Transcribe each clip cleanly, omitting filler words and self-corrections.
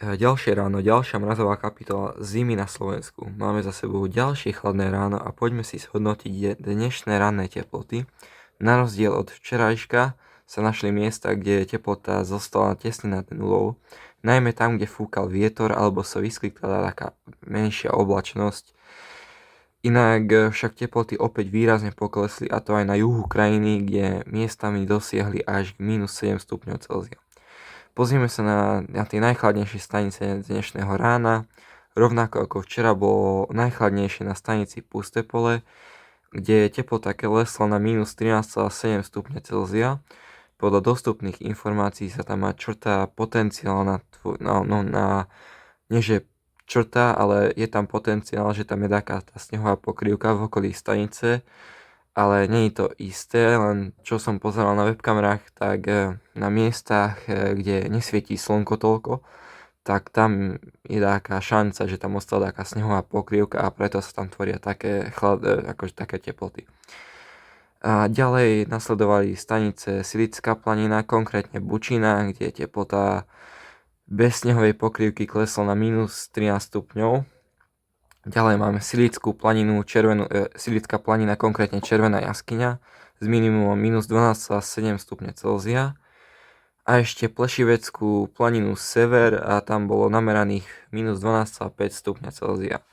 Ďalšie ráno, ďalšia mrazová kapitola zimy na Slovensku. Máme za sebou ďalšie chladné ráno a poďme si zhodnotiť dnešné ranné teploty. Na rozdiel od včerajška sa našli miesta, kde teplota zostala tesne nad nulou, najmä tam, kde fúkal vietor alebo sa vyskytla taká menšia oblačnosť. Inak však teploty opäť výrazne poklesli, a to aj na juhu krajiny, kde miestami dosiahli až k -7 stupňov Celzia. Pozrieme sa na tie najchladnejšie stanice dnešného rána. Rovnako ako včera bolo najchladnejšie na stanici Pusté Pole, kde teplota klesla na -13,7 stupňa Celzia. Podľa dostupných informácií sa tam má črtá potenciál nie že črtá, ale je tam potenciál, že tam je taká tá snehová pokrývka v okolí stanice, ale nie je to isté, len čo som pozeral na webkamerách, tak na miestach, kde nesvietí slnko toľko, tak tam je taká šanca, že tam ostala taká snehová pokrývka a preto sa tam tvoria také také teploty. A ďalej nasledovali stanice Silická planina, konkrétne Bučina, kde teplota bez snehovej pokrývky klesla na -13 stupňov. Ďalej máme Silickú planinu, Silická planina, konkrétne Červená jaskyňa, s minimumom -12,7 stupňa Celzia. A ešte Plešiveckú planinu Sever a tam bolo nameraných -12,5 stupňa Celzia.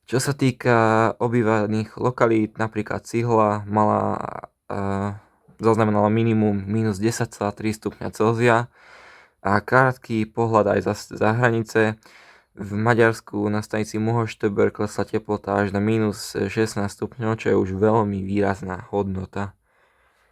Čo sa týka obývaných lokalít, napríklad Cihla zaznamenala minimum -10,3 stupňa Celzia. A krátky pohľad aj za hranice. V Maďarsku na stanici Muhošteber klesla teplota až na -16 stupňov, čo je už veľmi výrazná hodnota.